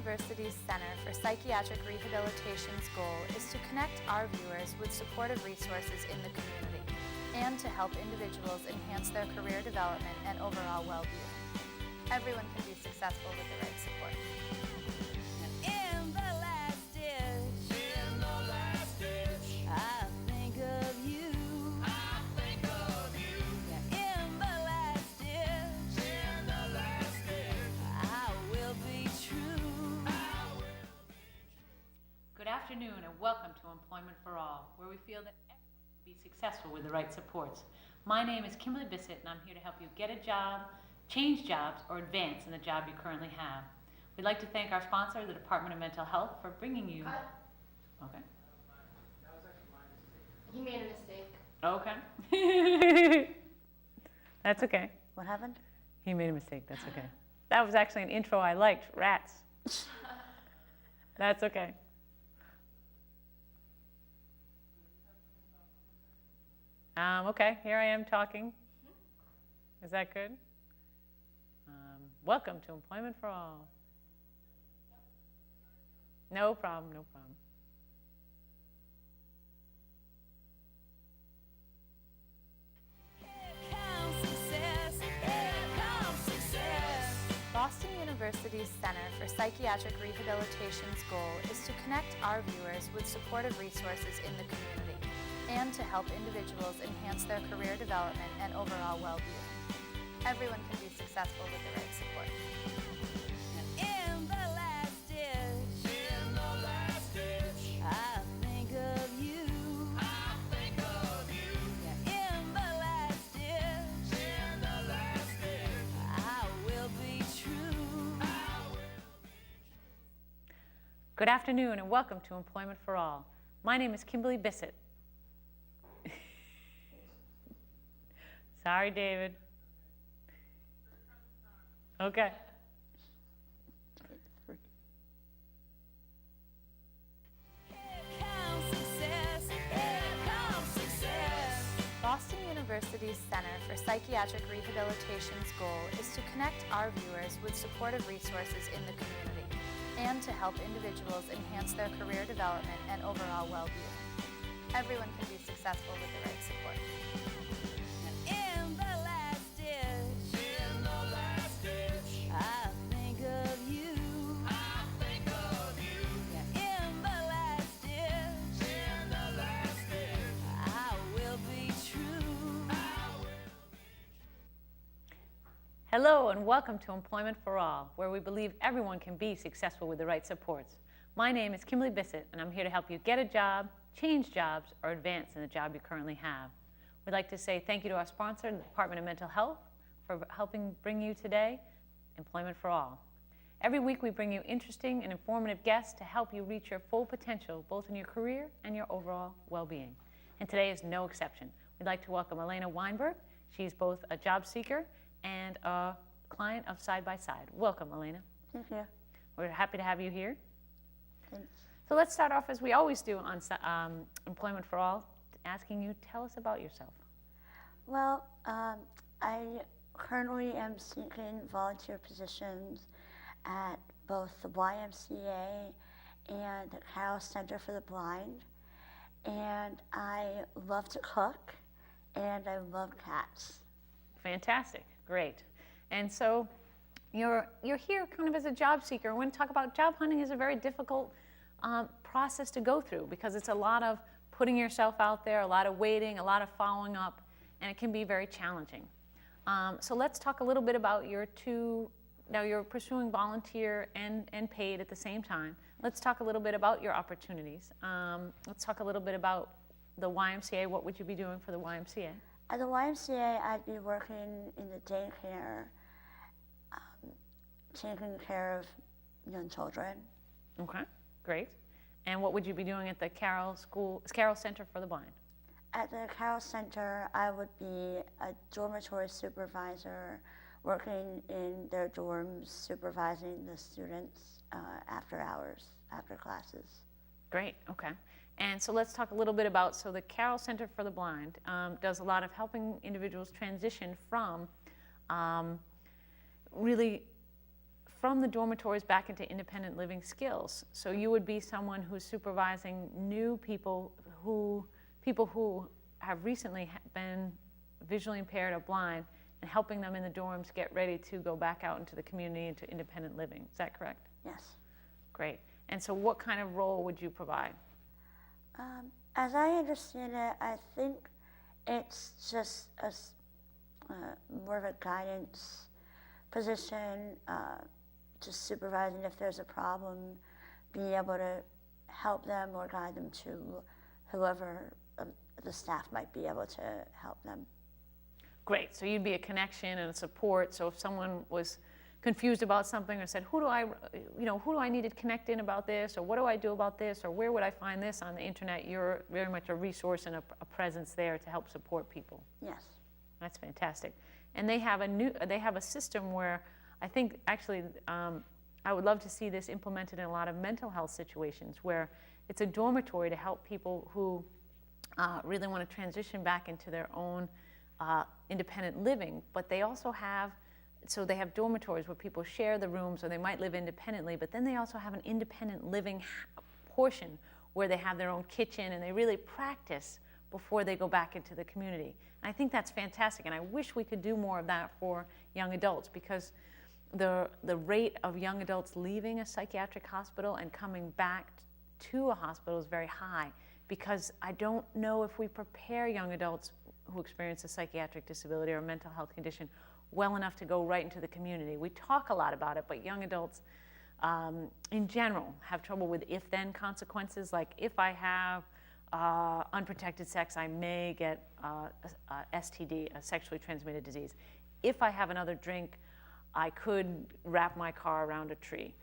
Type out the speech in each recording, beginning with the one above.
University's Center for Psychiatric Rehabilitation's goal is to connect our viewers with supportive resources in the community and to help individuals enhance their career development and overall well-being. Everyone can be successful with the right support. In the last ditch, I think of you. I think of you. Yeah, in the last ditch, I will be true. Good afternoon and welcome to Employment for All, where we feel that everyone can be successful with the right supports. My name is Kimberly Bissett and I'm here to help you get a job, change jobs, or advance in the job you currently have. We'd like to thank our sponsor, the Department of Mental Health, for bringing you... Okay. He made a mistake. Okay. That's okay. What happened? He made a mistake, that's okay. That was actually an intro I liked, rats. That's okay. Okay, here I am talking. Is that good? Welcome to Employment for All. No problem, no problem. Boston University's Center for Psychiatric Rehabilitation's goal is to connect our viewers with supportive resources in the community and to help individuals enhance their career development and overall well-being. Everyone can be successful with the right support. In the last ditch, I think of you. I think of you. Yeah, in the last ditch, I will be true. Good afternoon and welcome to Employment for All. My name is Kimberly Bissett. Sorry, David. Okay. Boston University's Center for Psychiatric Rehabilitation's goal is to connect our viewers with supportive resources in the community and to help individuals enhance their career development and overall well-being. Everyone can be successful with the right support. In the last ditch, I think of you. I think of you. Yeah, in the last ditch, I will be true. Hello and welcome to Employment for All, where we believe everyone can be successful with the right supports. My name is Kimberly Bissett and I'm here to help you get a job, change jobs, or advance in the job you currently have. We'd like to say thank you to our sponsor, the Department of Mental Health, for helping bring you today Employment for All. Every week we bring you interesting and informative guests to help you reach your full potential, both in your career and your overall well-being. And today is no exception. We'd like to welcome Elena Weinberg. She's both a job seeker and a client of Side by Side. Welcome, Elena. Thank you. We're happy to have you here. Thanks. So let's start off as we always do on Employment for All, asking you, tell us about yourself. Well, I currently am seeking volunteer positions at both the YMCA and the Carroll Center for the Blind. And I love to cook, and I love cats. Fantastic, great. And so you're here kind of as a job seeker. We're going to talk about job hunting is a very difficult process to go through because it's a lot of putting yourself out there, a lot of waiting, a lot of following up, and it can be very challenging. So let's talk a little bit about your two, now you're pursuing volunteer and paid at the same time. Let's talk a little bit about your opportunities. Let's talk a little bit about the YMCA. What would you be doing for the YMCA? At the YMCA, I'd be working in the daycare, taking care of young children. Okay, great. And what would you be doing at the Carroll Center for the Blind? At the Carroll Center, I would be a dormitory supervisor, working in their dorms, supervising the students after hours, after classes. Great, okay. And so let's talk a little bit about, so the Carroll Center for the Blind does a lot of helping individuals transition from really from the dormitories back into independent living skills. So you would be someone who's supervising new people who have recently been visually impaired or blind, and helping them in the dorms get ready to go back out into the community, into independent living. Is that correct? Yes. Great. And so what kind of role would you provide? As I understand it, I think it's just more of a guidance position, just supervising if there's a problem, being able to help them or guide them to whoever the staff might be able to help them. Great. So you'd be a connection and a support. So if someone was confused about something or said, who do I need to connect in about this, or what do I do about this, or where would I find this on the internet, you're very much a resource and a presence there to help support people. Yes. That's fantastic. And they have a system where I think actually I would love to see this implemented in a lot of mental health situations, where it's a dormitory to help people who really want to transition back into their own independent living, but they also have, so they have dormitories where people share the rooms, or they might live independently, but then they also have an independent living portion where they have their own kitchen, and they really practice before they go back into the community. And I think that's fantastic, and I wish we could do more of that for young adults, because the rate of young adults leaving a psychiatric hospital and coming back to a hospital is very high, because I don't know if we prepare young adults who experience a psychiatric disability or a mental health condition well enough to go right into the community. We talk a lot about it, but young adults in general have trouble with if-then consequences, like if I have unprotected sex, I may get a STD, a sexually transmitted disease. If I have another drink, I could wrap my car around a tree.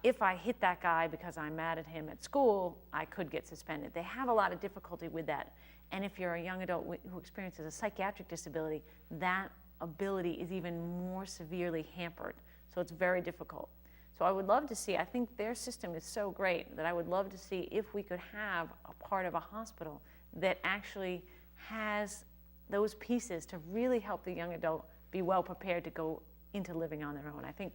If I hit that guy because I'm mad at him at school, I could get suspended. They have a lot of difficulty with that. And if you're a young adult who experiences a psychiatric disability, that ability is even more severely hampered. So it's very difficult. So I would love to see, I think their system is so great that I would love to see if we could have a part of a hospital that actually has those pieces to really help the young adult be well prepared to go into living on their own. I think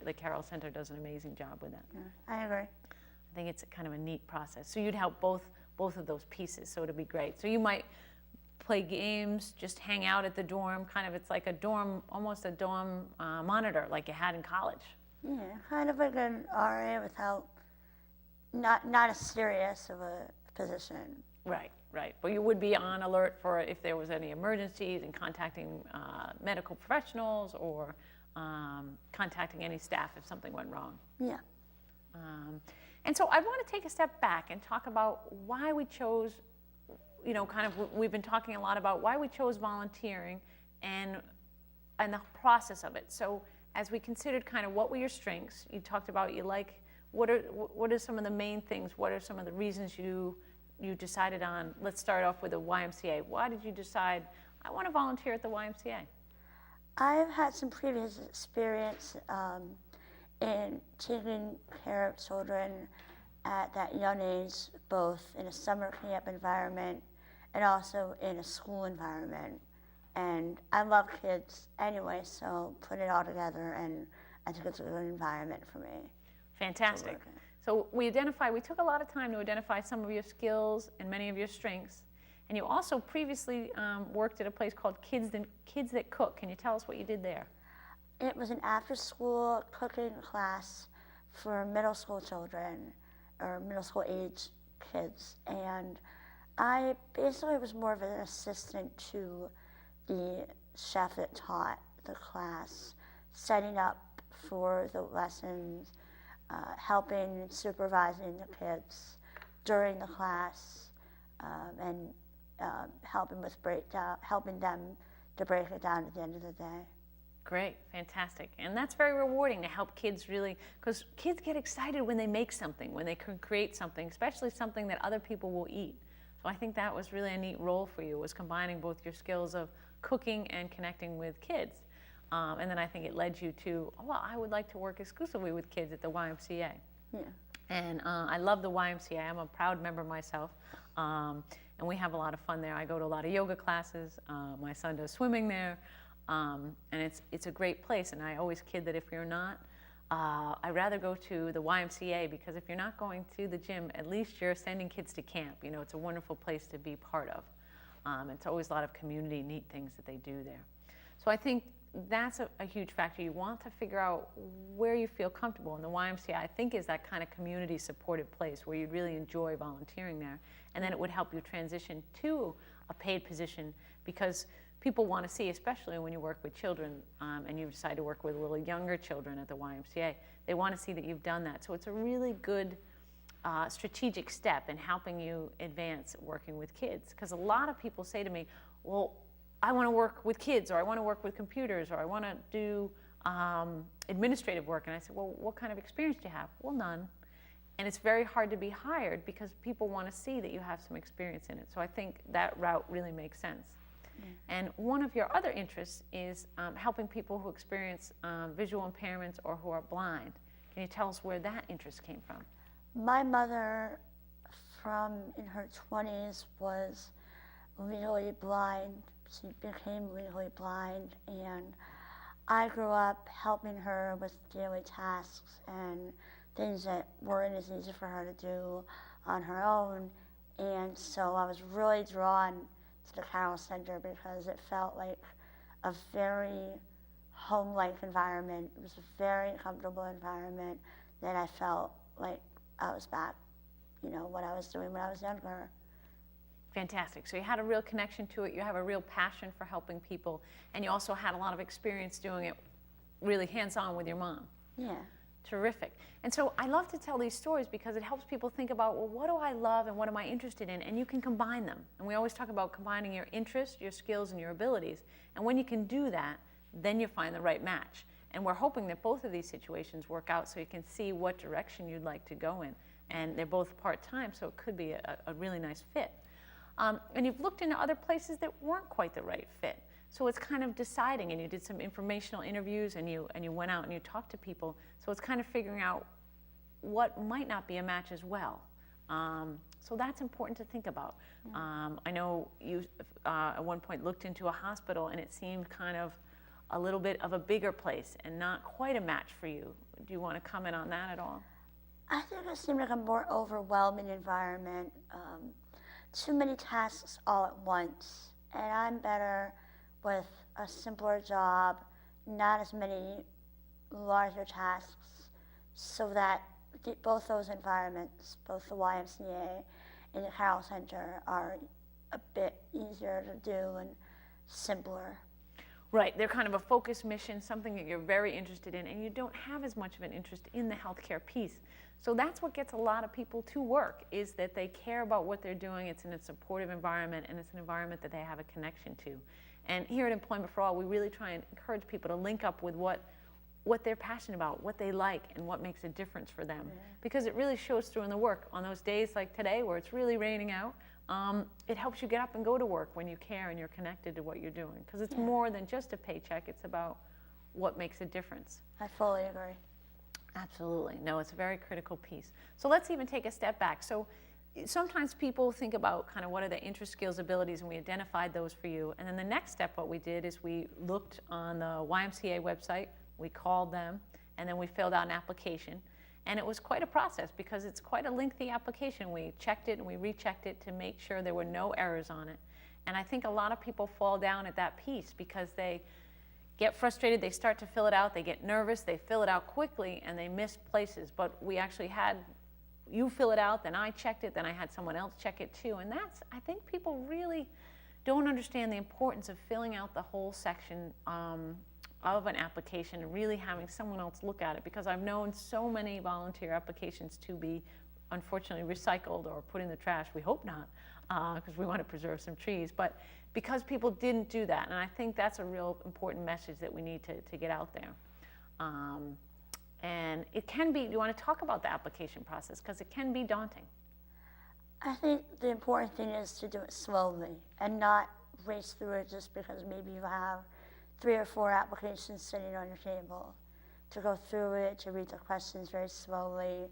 the Carroll Center does an amazing job with that. Yeah, I agree. I think it's kind of a neat process. So you'd help both of those pieces, so it'd be great. So you might play games, just hang out at the dorm, kind of, it's like a dorm, almost a dorm monitor like you had in college. Yeah, kind of like an RA without, not as serious of a position. Right, right. But you would be on alert for if there was any emergencies and contacting medical professionals, or contacting any staff if something went wrong. Yeah. And so I want to take a step back and talk about why we chose, we've been talking a lot about why we chose volunteering and the process of it. So as we considered kind of what were your strengths, you talked about what are some of the main things, what are some of the reasons you decided on, let's start off with the YMCA. Why did you decide, I want to volunteer at the YMCA? I've had some previous experience in taking care of children at that young age, both in a summer camp environment and also in a school environment. And I love kids anyway, so put it all together, and I think it's a good environment for me. Fantastic. So we took a lot of time to identify some of your skills and many of your strengths. And you also previously worked at a place called Kids That Cook. Can you tell us what you did there? It was an after-school cooking class for middle school children, or middle school age kids. And I basically was more of an assistant to the chef that taught the class, setting up for the lessons, helping, supervising the kids during the class, and helping them to break it down at the end of the day. Great, fantastic. And that's very rewarding to help kids really, because kids get excited when they make something, when they can create something, especially something that other people will eat. So I think that was really a neat role for you, was combining both your skills of cooking and connecting with kids. And then I think it led you to, well, I would like to work exclusively with kids at the YMCA. Yeah. And I love the YMCA. I'm a proud member myself. And we have a lot of fun there. I go to a lot of yoga classes. My son does swimming there. And it's a great place. And I always kid that if you're not I'd rather go to the YMCA, because if you're not going to the gym, at least you're sending kids to camp. You know, it's a wonderful place to be part of. It's always a lot of community neat things that they do there. So I think that's a huge factor. You want to figure out where you feel comfortable, and the YMCA, I think, is that kind of community supportive place where you'd really enjoy volunteering there, and then it would help you transition to a paid position, because people want to see, especially when you work with children and you decide to work with a little younger children at the YMCA, they want to see that you've done that. So it's a really good strategic step in helping you advance working with kids. Because a lot of people say to me, well, I want to work with kids, or I want to work with computers, or I want to do administrative work. And I said, well, what kind of experience do you have? Well, none. And it's very hard to be hired because people want to see that you have some experience in it. So I think that route really makes sense. And one of your other interests is helping people who experience visual impairments or who are blind. Can you tell us where that interest came from? My mother, in her 20s, was legally blind. She became legally blind, and I grew up helping her with daily tasks and things that weren't as easy for her to do on her own. And so I was really drawn to the Carroll Center because it felt like a very home-like environment. It was a very comfortable environment that I felt like I was back, you know, what I was doing when I was younger. Fantastic. So you had a real connection to it. You have a real passion for helping people, and you also had a lot of experience doing it really hands-on with your mom. Yeah. Terrific. And so I love to tell these stories because it helps people think about, well, what do I love and what am I interested in? And you can combine them. And we always talk about combining your interests, your skills, and your abilities. And when you can do that, then you find the right match. And we're hoping that both of these situations work out so you can see what direction you'd like to go in. And they're both part-time, so it could be a really nice fit. And you've looked into other places that weren't quite the right fit. So it's kind of deciding, and you did some informational interviews, and you went out and you talked to people. So it's kind of figuring out what might not be a match as well. So that's important to think about. I know you at one point looked into a hospital, and it seemed kind of a little bit of a bigger place and not quite a match for you. Do you want to comment on that at all? I think it seemed like a more overwhelming environment. Too many tasks all at once. And I'm better with a simpler job, not as many larger tasks, so that both those environments, both the YMCA and the Carroll Center, are a bit easier to do and simpler. Right, they're kind of a focused mission, something that you're very interested in, and you don't have as much of an interest in the healthcare piece. So that's what gets a lot of people to work, is that they care about what they're doing, it's in a supportive environment, and it's an environment that they have a connection to. And here at Employment for All, we really try and encourage people to link up with what they're passionate about, what they like, and what makes a difference for them. Because it really shows through in the work. On those days like today where it's really raining out, it helps you get up and go to work when you care and you're connected to what you're doing. Because it's more than just a paycheck, it's about what makes a difference. I fully agree. Absolutely. No, it's a very critical piece. So let's even take a step back. So sometimes people think about kind of what are the interest, skills, abilities, and we identified those for you. And then the next step, what we did is we looked on the YMCA website, we called them, and then we filled out an application. And it was quite a process because it's quite a lengthy application. We checked it and we rechecked it to make sure there were no errors on it. And I think a lot of people fall down at that piece because they get frustrated, they start to fill it out, they get nervous, they fill it out quickly, and they miss places. But we actually had you fill it out, then I checked it, then I had someone else check it too. And that's, I think people really don't understand the importance of filling out the whole section of an application and really having someone else look at it, because I've known so many volunteer applications to be unfortunately recycled or put in the trash. We hope not, because we want to preserve some trees, but because people didn't do that. And I think that's a real important message that we need to get out there. And it can be, you want to talk about the application process, because it can be daunting. I think the important thing is to do it slowly and not race through it just because maybe you have 3 or 4 applications sitting on your table. To go through it, to read the questions very slowly.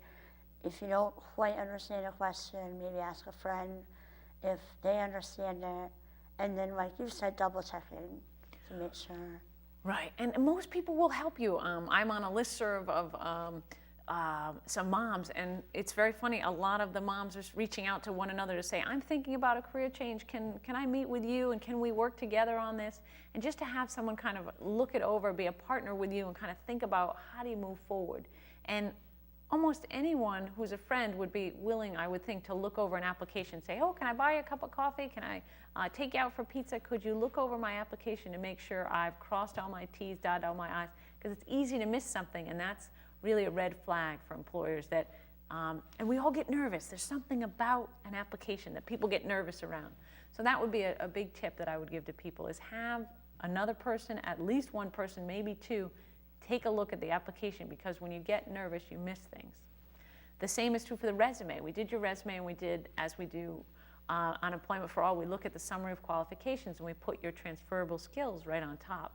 If you don't quite understand a question, maybe ask a friend if they understand it. And then, like you said, double checking to make sure. Right, and most people will help you. I'm on a listserv of some moms, and it's very funny. A lot of the moms are reaching out to one another to say, I'm thinking about a career change. Can I meet with you, and can we work together on this? And just to have someone kind of look it over, be a partner with you, and kind of think about how do you move forward. And almost anyone who's a friend would be willing, I would think, to look over an application, say, oh, can I buy you a cup of coffee? Can I take you out for pizza? Could you look over my application to make sure I've crossed all my T's, dotted all my I's? Because it's easy to miss something, and that's really a red flag for employers that, and we all get nervous. There's something about an application that people get nervous around. So that would be a big tip that I would give to people is have another person, at least one person, maybe two, take a look at the application, because when you get nervous, you miss things. The same is true for the resume. We did your resume, and we did, as we do on Employment for All, we look at the summary of qualifications, and we put your transferable skills right on top.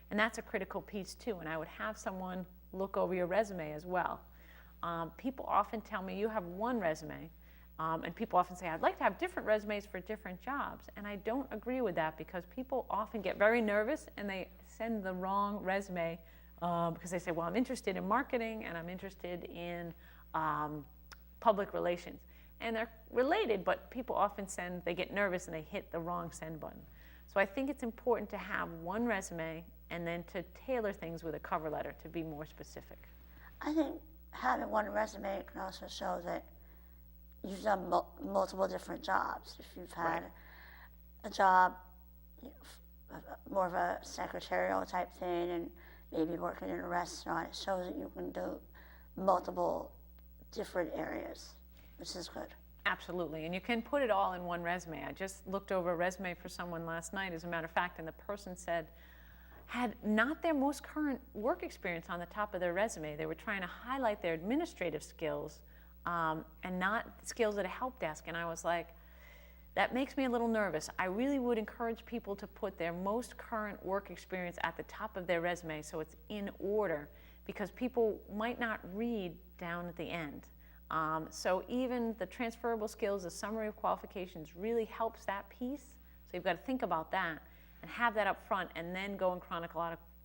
And that's a critical piece too, and I would have someone look over your resume as well. People often tell me, you have one resume, and people often say, I'd like to have different resumes for different jobs, and I don't agree with that, because people often get very nervous and they send the wrong resume because they say, well, I'm interested in marketing and I'm interested in public relations. And they're related, but people often they get nervous and they hit the wrong send button. So I think it's important to have one resume and then to tailor things with a cover letter to be more specific. I think having one resume can also show that you've done multiple different jobs. If you've had a job, more of a secretarial type thing, and maybe working in a restaurant, it shows that you can do multiple different areas, which is good. Absolutely, and you can put it all in one resume. I just looked over a resume for someone last night, as a matter of fact, and the person had not their most current work experience on the top of their resume. They were trying to highlight their administrative skills and not skills at a help desk, and I was like, that makes me a little nervous. I really would encourage people to put their most current work experience at the top of their resume so it's in order, because people might not read down at the end. So even the transferable skills, the summary of qualifications really helps that piece. So you've got to think about that and have that up front, and then go in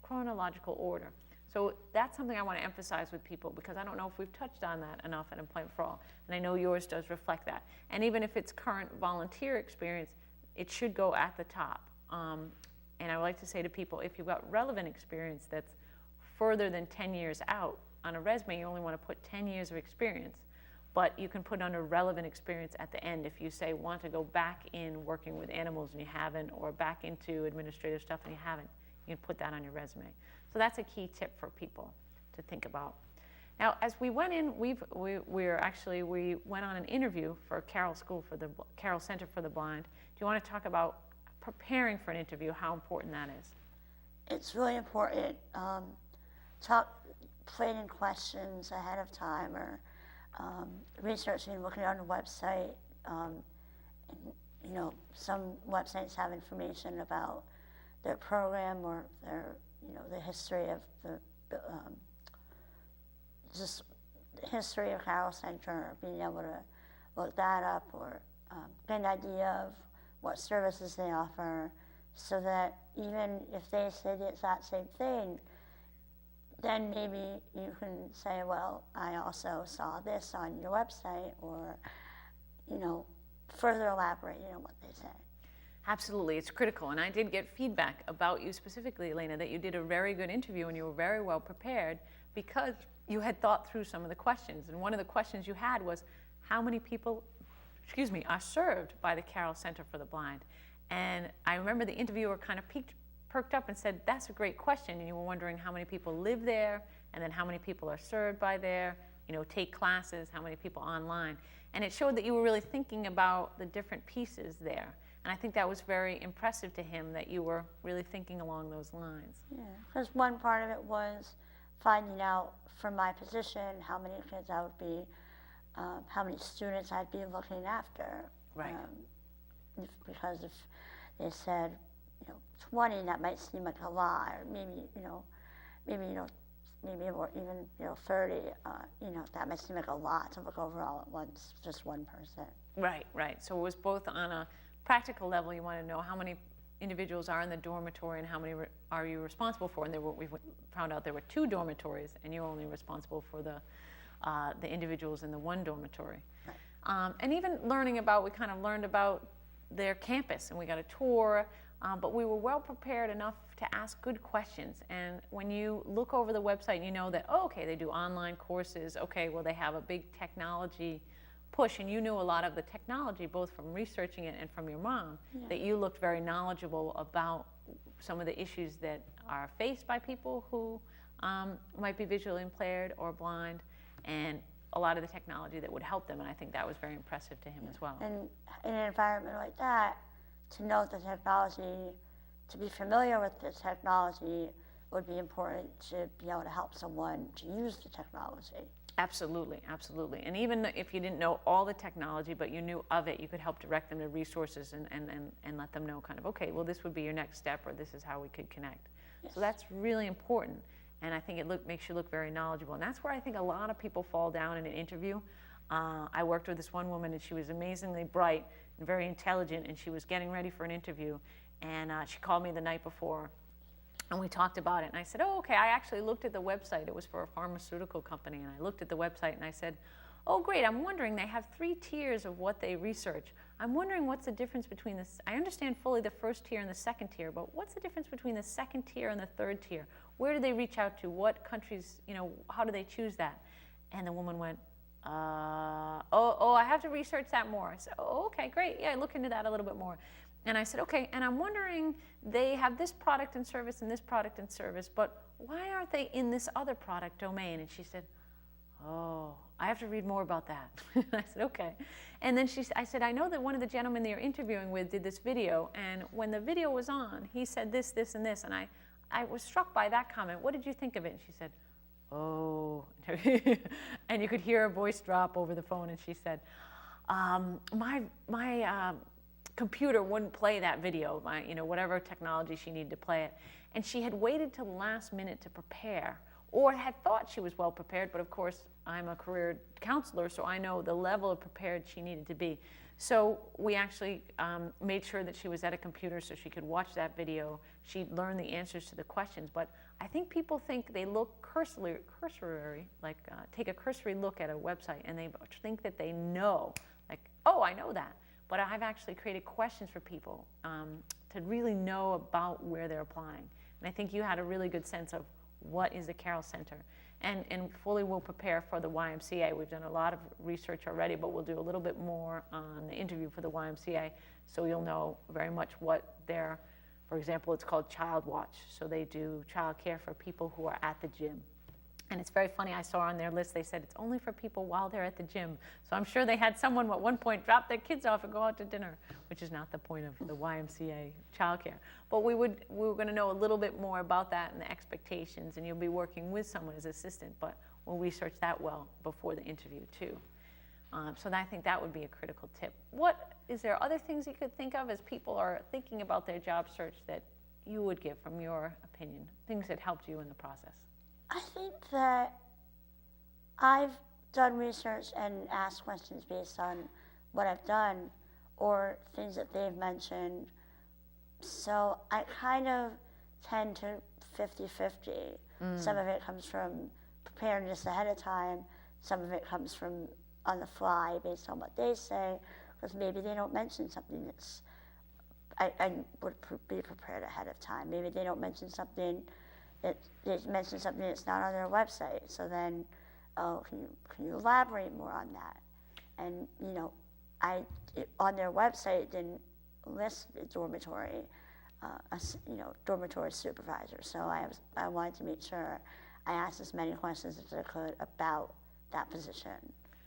chronological order. So that's something I want to emphasize with people, because I don't know if we've touched on that enough at Employment for All, and I know yours does reflect that. And even if it's current volunteer experience, it should go at the top. And I would like to say to people, if you've got relevant experience that's further than 10 years out, on a resume you only want to put 10 years of experience, but you can put under relevant experience at the end if you say want to go back in working with animals and you haven't, or back into administrative stuff and you haven't. You can put that on your resume. So that's a key tip for people to think about. Now, as we went in, we went on an interview for Carroll Center for the Blind. Do you want to talk about preparing for an interview, how important that is? It's really important. Planning questions ahead of time, or researching, looking on the website. Some websites have information about their program or their, the history of just the history of Carroll Center, being able to look that up, or get an idea of what services they offer, so that even if they say the exact same thing, then maybe you can say, well, I also saw this on your website, or, further elaborating on what they say. Absolutely, it's critical. And I did get feedback about you specifically, Elena, that you did a very good interview and you were very well prepared because you had thought through some of the questions. And one of the questions you had was, how many people, are served by the Carroll Center for the Blind? And I remember the interviewer kind of perked up and said, that's a great question. And you were wondering how many people live there, and then how many people are served by there, take classes, how many people online. And it showed that you were really thinking about the different pieces there. And I think that was very impressive to him, that you were really thinking along those lines. Yeah, because one part of it was finding out from my position how many kids I would be, how many students I'd be looking after. Right. Because if they said, 20, that might seem like a lot, or maybe, or even 30, that might seem like a lot to look over all at once, just one person. Right. So it was both on a practical level, you want to know how many individuals are in the dormitory and how many are you responsible for? And we found out there were 2 dormitories, and you're only responsible for the individuals in the 1 dormitory. And even learning about, we kind of learned about their campus, and we got a tour, but we were well prepared enough to ask good questions. And when you look over the website, you know that, oh, okay, they do online courses. Okay, well, they have a big technology push, and you knew a lot of the technology, both from researching it and from your mom, that you looked very knowledgeable about some of the issues that are faced by people who might be visually impaired or blind, and a lot of the technology that would help them. And I think that was very impressive to him as well. And in an environment like that, to know the technology, to be familiar with the technology would be important to be able to help someone to use the technology. Absolutely, absolutely. And even if you didn't know all the technology, but you knew of it, you could help direct them to resources and let them know kind of, okay, well, this would be your next step, or this is how we could connect. Yes. So that's really important. And I think it makes you look very knowledgeable. And that's where I think a lot of people fall down in an interview. I worked with this one woman, and she was amazingly bright and very intelligent, and she was getting ready for an interview. And she called me the night before, and we talked about it. And I said, oh, okay, I actually looked at the website. It was for a pharmaceutical company. And I looked at the website, and I said, oh, great, I'm wondering, they have 3 tiers of what they research. I'm wondering what's the difference between this. I understand fully the 1st tier and the 2nd tier, but what's the difference between the 2nd tier and the 3rd tier? Where do they reach out to? What countries, how do they choose that? And the woman went, I have to research that more. I said, oh, okay, great. Yeah, look into that a little bit more. And I said, okay, and I'm wondering, they have this product and service and this product and service, but why aren't they in this other product domain? And she said, oh, I have to read more about that. I said, okay. And then I said, I know that one of the gentlemen that you're interviewing with did this video, and when the video was on, he said this, this, and this, and I was struck by that comment. What did you think of it? And she said, oh. And you could hear her voice drop over the phone, and she said, my computer wouldn't play that video, whatever technology she needed to play it. And she had waited till the last minute to prepare, or had thought she was well prepared, but of course I'm a career counselor, so I know the level of prepared she needed to be. So we actually made sure that she was at a computer so she could watch that video. She'd learn the answers to the questions, but I think people think they look cursory, like take a cursory look at a website, and they think that they know, like, oh, I know that. But I've actually created questions for people to really know about where they're applying. And I think you had a really good sense of what is the Carroll Center. And fully we'll prepare for the YMCA. We've done a lot of research already, but we'll do a little bit more on the interview for the YMCA, so you'll know very much what their, for example, it's called Child Watch. So they do child care for people who are at the gym. And it's very funny, I saw on their list, they said it's only for people while they're at the gym. So I'm sure they had someone at one point drop their kids off and go out to dinner, which is not the point of the YMCA childcare. But we were going to know a little bit more about that and the expectations, and you'll be working with someone as assistant, but we'll research that well before the interview too. So I think that would be a critical tip. Is there other things you could think of as people are thinking about their job search that you would give from your opinion, things that helped you in the process? I think that I've done research and asked questions based on what I've done or things that they've mentioned. So I kind of tend to 50-50. Some of it comes from preparedness ahead of time. Some of it comes from on the fly based on what they say, because maybe they don't mention something that's, I would be prepared ahead of time. Maybe they don't mention something they mentioned something that's not on their website. So then, can you elaborate more on that? And on their website didn't list the dormitory, dormitory supervisor. So I wanted to make sure I asked as many questions as I could about that position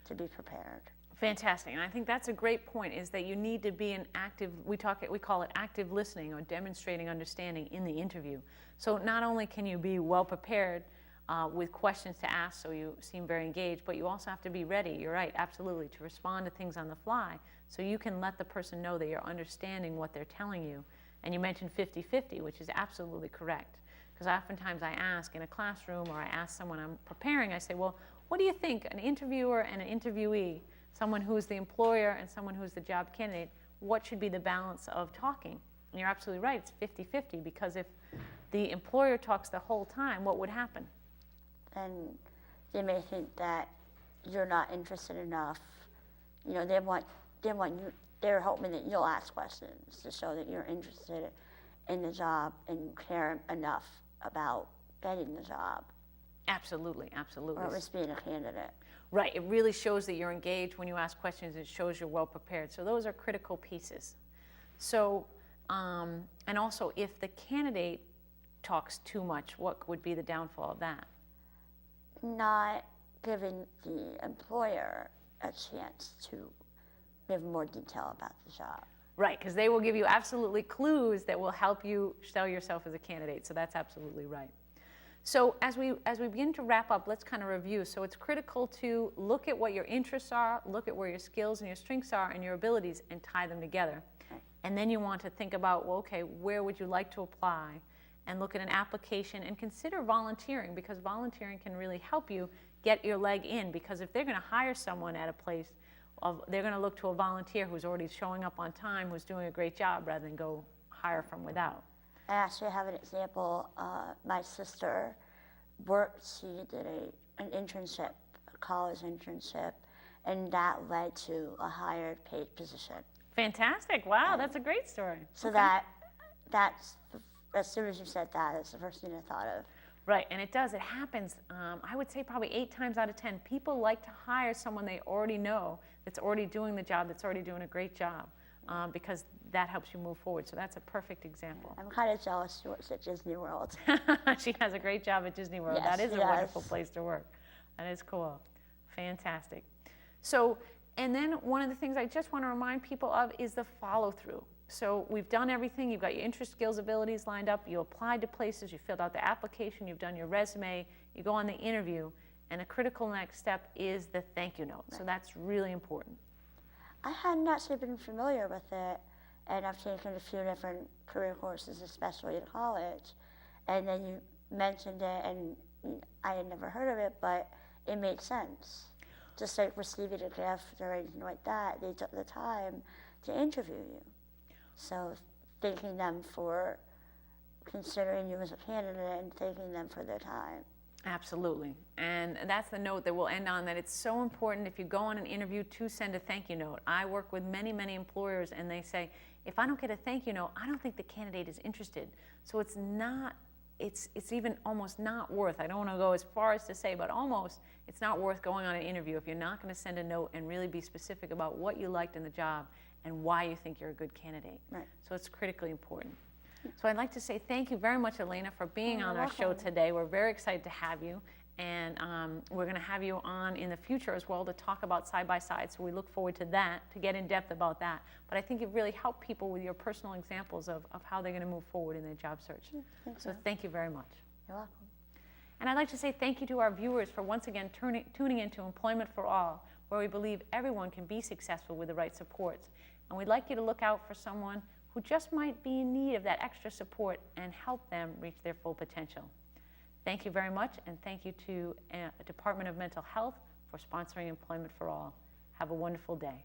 to be prepared. Fantastic, and I think that's a great point, is that you need to be an active, we call it active listening or demonstrating understanding in the interview. So not only can you be well prepared with questions to ask, so you seem very engaged, but you also have to be ready, you're right, absolutely, to respond to things on the fly, so you can let the person know that you're understanding what they're telling you. And you mentioned 50-50, which is absolutely correct. Because oftentimes I ask in a classroom, or I ask someone I'm preparing, I say, well, what do you think, an interviewer and an interviewee, someone who's the employer and someone who's the job candidate, what should be the balance of talking? And you're absolutely right, it's 50-50, because if the employer talks the whole time, what would happen? And they may think that you're not interested enough. You know, they want you, they're hoping that you'll ask questions to show that you're interested in the job and care enough about getting the job, Absolutely, absolutely. or at least being a candidate. Right, it really shows that you're engaged when you ask questions. It shows you're well prepared. So those are critical pieces. So, and also if the candidate talks too much, what would be the downfall of that? Not giving the employer a chance to give more detail about the job. Right, because they will give you absolutely clues that will help you sell yourself as a candidate. So that's absolutely right. So as we begin to wrap up, let's kind of review. So it's critical to look at what your interests are, look at where your skills and your strengths are and your abilities, and tie them together. Okay. And then you want to think about, well, okay, where would you like to apply? And look at an application and consider volunteering, because volunteering can really help you get your leg in. Because if they're going to hire someone at a place, they're going to look to a volunteer who's already showing up on time, who's doing a great job, rather than go hire from without. I actually have an example. My sister she did an internship, a college internship, and that led to a hired paid position. Fantastic. Wow, that's a great story. So Okay. that's, as soon as you said that, it's the first thing I thought of. Right, and it does. It happens, I would say probably 8 times out of 10. People like to hire someone they already know that's already doing the job, that's already doing a great job, because that helps you move forward. So that's a perfect example. I'm kind of jealous she works at Disney World. She has a great job at Disney World. Yes, That is she a wonderful does. place to work. That is cool. Fantastic. So, and then one of the things I just want to remind people of is the follow-through. So we've done everything. You've got your interest, skills, abilities lined up. You applied to places. You filled out the application. You've done your resume. You go on the interview. And a critical next step is the thank you note. So that's really important. I hadn't actually been familiar with it, and I've taken a few different career courses, especially in college. And then you mentioned it, and I had never heard of it, but it made sense. Just like receiving a gift or anything like that, they took the time to interview you. So thanking them for considering you as a candidate and thanking them for their time. Absolutely. And that's the note that we'll end on, that it's so important if you go on an interview to send a thank you note. I work with many, many employers, and they say, if I don't get a thank you note, I don't think the candidate is interested. So it's not, it's even almost not worth, I don't want to go as far as to say, but almost it's not worth going on an interview if you're not going to send a note and really be specific about what you liked in the job and why you think you're a good candidate. Right. So it's critically important. So I'd like to say thank you very much, Elena, for being on You're our show welcome. today. We're very excited to have you, and we're going to have you on in the future as well to talk about side-by-side, so we look forward to that, to get in depth about that. But I think you've really helped people with your personal examples of how they're going to move forward in their job search. So thank you very much. You're welcome. And I'd like to say thank you to our viewers for once again tuning into Employment for All, where we believe everyone can be successful with the right supports. And we'd like you to look out for someone who just might be in need of that extra support and help them reach their full potential. Thank you very much, and thank you to Department of Mental Health for sponsoring Employment for All. Have a wonderful day.